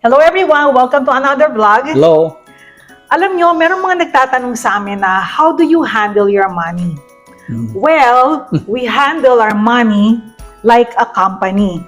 Hello everyone! Welcome to another vlog. Hello. Alam nyo, meron mga nagtatanong sa amin na how do you handle your money? Well, we handle our money like a company.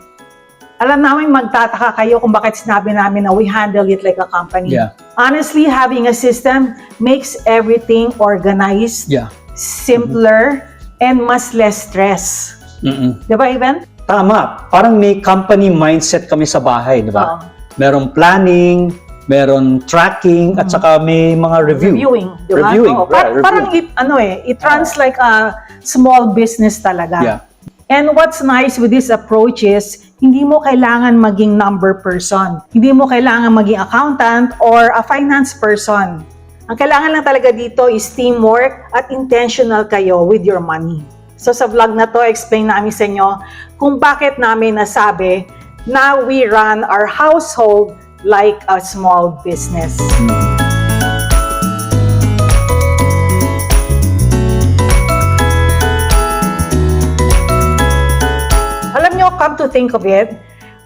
Alam namin magtataka kayo kung bakit sinabi namin na we handle it like a company. Yeah. Honestly, having a system makes everything organized, Yeah. simpler, and mas less stress. Di ba, Ivan? Tama. Parang may company mindset kami sa bahay, di ba? Oo. Merong planning, meron tracking, at saka may mga review. Reviewing, di ba? Reviewing, Oo, right, parang it runs like a small business talaga. Yeah. And what's nice with this approach is, hindi mo kailangan maging number person. Hindi mo kailangan maging accountant or a finance person. Ang kailangan lang talaga dito is teamwork at intentional kayo with your money. So sa vlog na to, explain namin sa inyo kung bakit namin nasabi na we run our household like a small business. Alam nyo, come to think of it,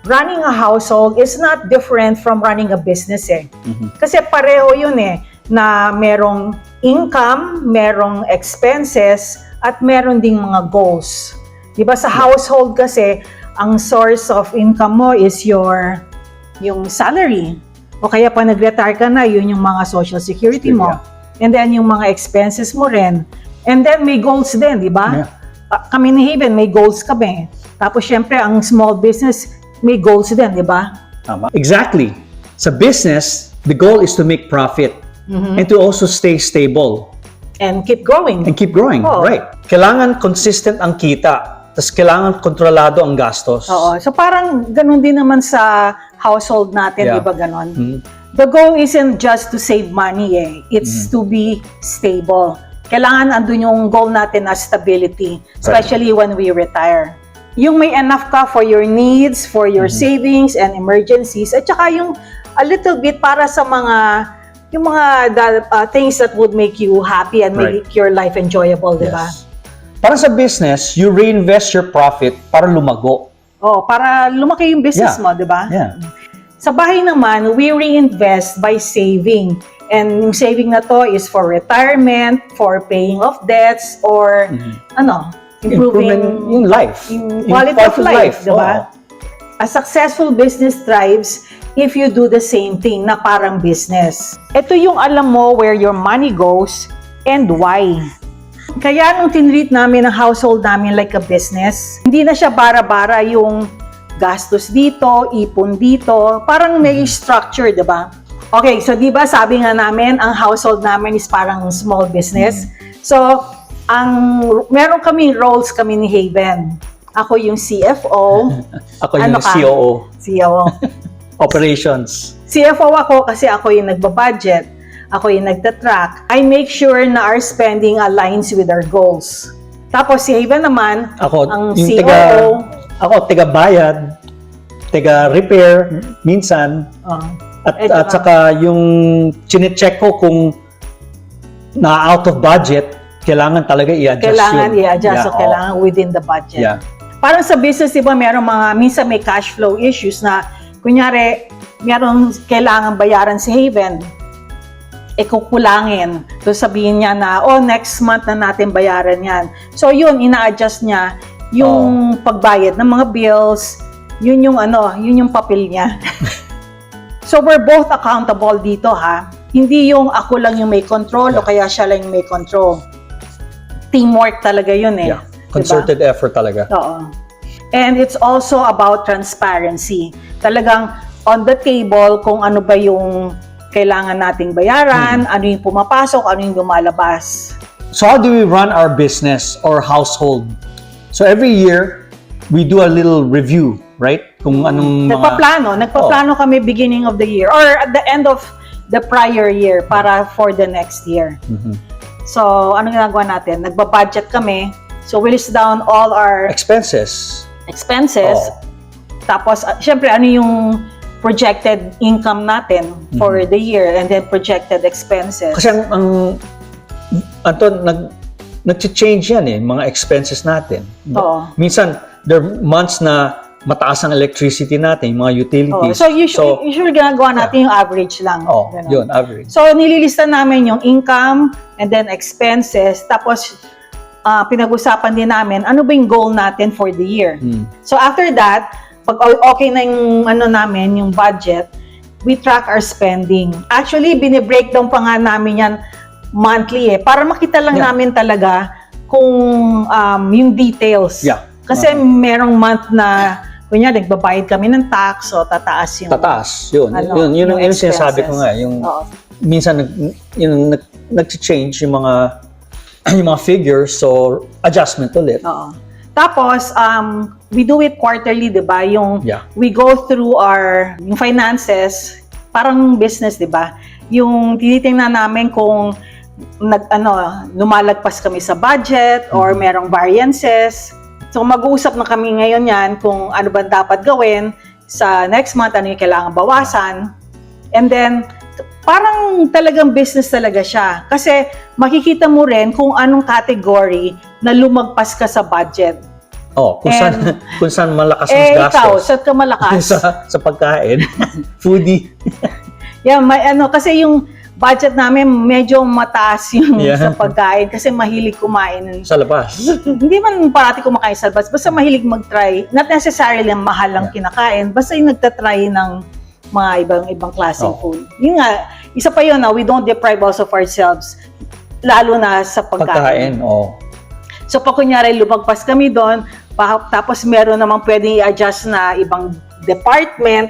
running a household is not different from running a business eh. Kasi pareho yun eh, na merong income, merong expenses, at meron ding mga goals. Diba sa household kasi, ang source of income mo is yung salary. O kaya pa nag-retire ka na, yun yung mga social security mo. And then yung mga expenses mo rin. And then may goals din, di ba? Yeah. Kami ni Haven, may goals kami. Tapos syempre, ang small business, may goals din, di ba? Tama. Exactly. Sa business, the goal is to make profit and to also stay stable And keep growing. and keep growing. Oo. Right. Kailangan consistent ang kita. Tapos kailangan kontrolado ang gastos. Oo. So parang ganun din naman sa household natin, Yeah. di ba ganon? The goal isn't just to save money eh. It's to be stable. Kailangan andun yung goal natin na stability, especially when we retire. Yung may enough ka for your needs, for your savings and emergencies, at saka yung a little bit para sa yung mga things that would make you happy and make your life enjoyable, di ba? Yes. Para sa business, you reinvest your profit para lumago. Oh, para lumaki yung business Yeah. mo, di ba? Yeah. Sa bahay naman, we reinvest by saving. And yung saving na to is for retirement, for paying off debts, or improving yung life. yung quality of life, di ba? A successful business thrives if you do the same thing na parang business. Ito yung alam mo where your money goes and why. Kaya nung tinreat namin ang household namin like a business, hindi na siya bara-bara yung gastos dito, ipon dito, parang may structure, di ba? Okay, so di ba sabi nga namin, ang household namin is parang small business. So, meron kami roles kami ni Haven. Ako yung CFO. Ako yung ka? COO. COO. Operations. CFO ako kasi ako yung nagbabudget. Ako yung nagtatrack. I make sure na our spending aligns with our goals. Tapos si Haven naman, Ako, ang yung COO. ako, taga-bayad, taga-repair, minsan. At saka yung chinecheck ko kung na-out of budget, kailangan talaga i-adjust Kailangan yun. i-adjust, so Yeah, kailangan within the budget. Yeah. Parang sa business, di ba, minsan may cash flow issues na, kunyari, meron kailangan bayaran si Haven, kukulangin. So sabihin niya na, next month na natin bayaran yan. So yun, ina-adjust niya yung pagbayad ng mga bills, yun yung papel niya. So we're both accountable dito ha. Hindi yung ako lang yung may control o kaya siya lang yung may control. Teamwork talaga yun eh. Yeah. Concerted effort talaga. Oo. And it's also about transparency. Talagang on the table kung ano ba yung kailangan nating bayaran, ano yung pumapasok, ano yung lumalabas. So how do we run our business or household? So every year, we do a little review, right? Kung anong Nagpaplano kami beginning of the year or at the end of the prior year para for the next year. So, ano ginagawa natin? Nagbabudget kami. So, we list down all our expenses. Tapos, syempre, ano yung projected income natin for the year and then projected expenses. Kasi nag-change yan mga expenses natin. Oo. Minsan, there are months na mataas ang electricity natin, yung mga Oh, utilities. so usually ginagawa natin yung average lang. Ganun. yun, average. So nililista namin yung income and then expenses. Tapos pinag-usapan din namin ano ba yung goal natin for the year. So after that, pag okay na yung namin, yung budget, we track our spending. Actually, bine-breakdown pa nga namin yan monthly para makita lang namin talaga kung yung details. Yeah. Kasi merong month na kunyari, nagbabayad kami ng tax, so tataas yung... Tataas, yun. Ano, yun ang yung sinasabi ko nga. Yung, Oo. minsan, nag-change yung mga figures, so adjustment ulit. Oo. Tapos, we do it quarterly, di ba? Yung Yeah. we go through yung finances, parang business, di ba? Yung tinitingnan namin kung lumalagpas kami sa budget or merong variances. So mag-uusap na kami ngayon yan kung ano ba dapat gawin sa next month, ano yung kailangan bawasan. And then, parang talagang business talaga siya. Kasi makikita mo rin kung anong category na lumagpas ka sa budget. Kung saan malakas ang gastos. Ikaw, saan ka malakas? sa pagkain. Foodie. Yeah, kasi yung budget namin medyo mataas yung sa pagkain kasi mahilig kumain. Sa labas. Hindi man parati kumakain sa labas, basta mahilig mag-try. Not necessarily ang mahal lang kinakain, basta yung nagtatry ng mga ibang klaseng food. Yun nga, isa pa yun, we don't deprive also of ourselves, lalo na sa pagkain. So pag kunyari lumagpas kami doon, tapos meron namang pwedeng i-adjust na ibang department.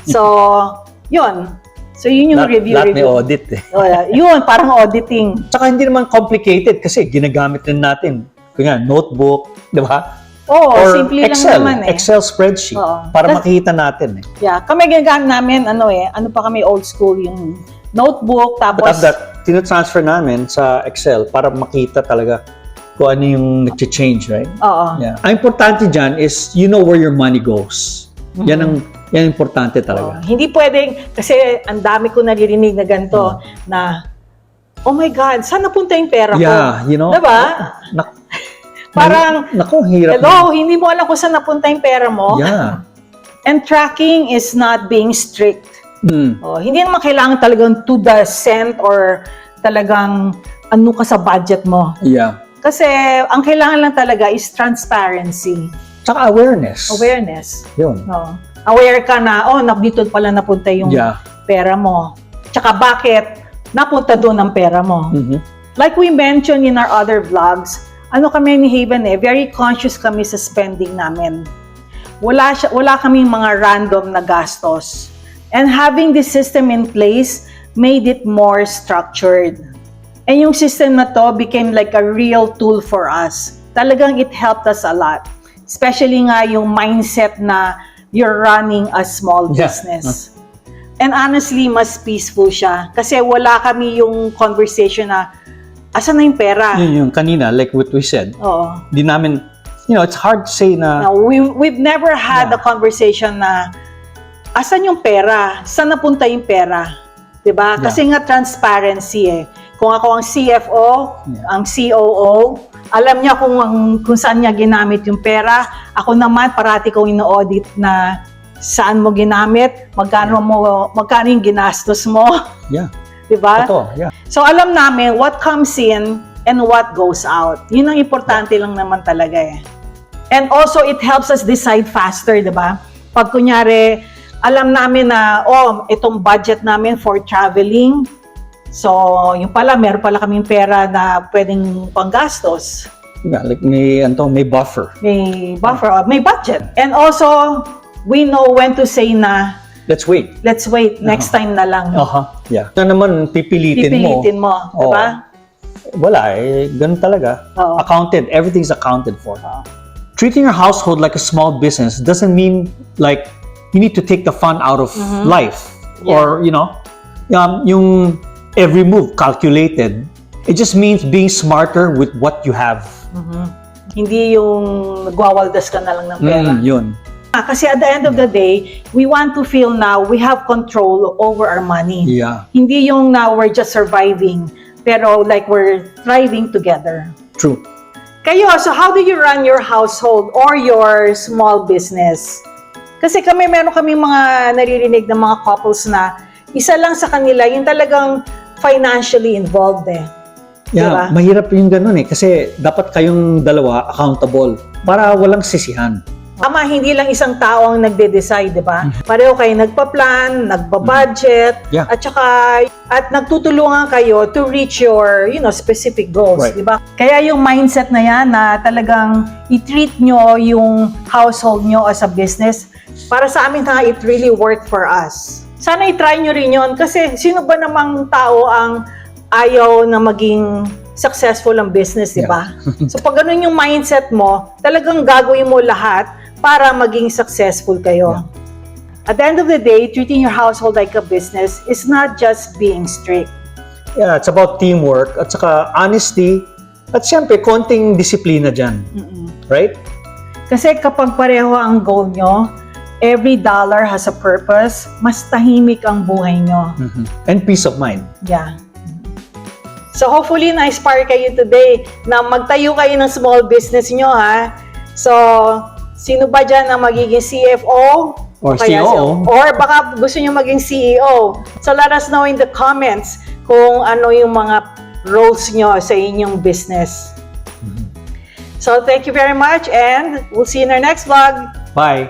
So, yun. So, yun yung review. Lahat may audit Yun, parang auditing. Tsaka hindi naman complicated kasi ginagamit rin natin. Kaya notebook, di ba? Or simple Excel, lang naman Excel spreadsheet para makita natin Yeah, kami ginagamit namin, ano pa kami old school, yung notebook, But tapos... after that, tinatransfer namin sa Excel para makita talaga kung ano yung nag-change, right? Yeah. Ang importante dyan is you know where your money goes. Yan importante talaga. Hindi pwedeng, kasi ang dami ko naririnig na ganito, na, oh my God, saan napunta yung pera ko? Yeah, you know? Diba? Parang, hirap. hello, hindi mo alam kung saan napunta yung pera mo. Yeah. And tracking is not being strict. Hindi naman kailangan talagang to the cent or talagang ano ka sa budget mo. Yeah. Kasi ang kailangan lang talaga is transparency. Tsaka awareness. Yun. Aware ka na, dito pala napunta yung pera mo. Tsaka bakit napunta doon ang pera mo. Like we mentioned in our other vlogs, kami ni Haven very conscious kami sa spending namin. Wala kaming mga random na gastos. And having this system in place made it more structured. And yung system na to became like a real tool for us. Talagang it helped us a lot. Especially nga yung mindset na you're running a small business. And honestly, mas peaceful siya. Kasi wala kami yung conversation na, asan na yung pera? Yung kanina, like what we said. Di namin, it's hard to say na... No, we've never had a conversation na, asan yung pera? Saan napunta yung pera? Diba? Kasi nga transparency Kung ako ang CFO, ang COO, alam niya kung saan niya ginamit yung pera. Ako naman, parati kong ino-audit na saan mo ginamit, magkano yung ginastos mo. Yeah. Diba? Yeah. So, alam namin what comes in and what goes out. Yun ang importante lang naman talaga And also, it helps us decide faster, diba? Pag kunyari, alam namin na, itong budget namin for traveling, so, yung pala, meron pala kaming pera na pwedeng panggastos. Yeah, like may buffer. May buffer, may budget. And also, we know when to say na, let's wait, next time na lang. Yeah. Ito naman, pipilitin mo. Diba? Wala ganun talaga. Accounted, everything's accounted for. Treating your household like a small business doesn't mean like you need to take the fun out of life. Or, yung every move calculated. It just means being smarter with what you have. Hindi yung nagwawaldas ka na lang ng pera. Yun. Kasi at the end of the day, we want to feel now we have control over our money. Yeah. Hindi yung now we're just surviving, pero like we're thriving together. True. Kayo, so how do you run your household or your small business? Kasi meron kami mga naririnig ng mga couples na isa lang sa kanila, yung talagang financially involved eh. Yeah, Diba? mahirap yung ganun eh. Kasi dapat kayong dalawa accountable para walang sisihan. Tama, hindi lang isang tao ang nagde-decide, di ba? Pareho kayo nagpa-plan, nagpa-budget, Yeah. at nagtutulungan kayo to reach your, specific goals, Right. di ba? Kaya yung mindset na yan na talagang i-treat nyo yung household nyo as a business, para sa amin it really worked for us. Sana i-try nyo rin yun kasi sino ba namang tao ang ayaw na maging successful ang business, di ba? So pag ganun yung mindset mo, talagang gagawin mo lahat para maging successful kayo. At the end of the day, treating your household like a business is not just being strict. Yeah, it's about teamwork at saka honesty at siyempre konting disiplina dyan. Right? Kasi kapag pareho ang goal nyo, every dollar has a purpose, mas tahimik ang buhay nyo. And peace of mind. Yeah. So hopefully na-inspire kayo today na magtayo kayo ng small business nyo ha. So, sino ba dyan ang magiging CFO? Or Kaya COO. Or baka gusto nyo maging CEO. So let us know in the comments kung ano yung mga roles nyo sa inyong business. So thank you very much and we'll see you in our next vlog. Bye.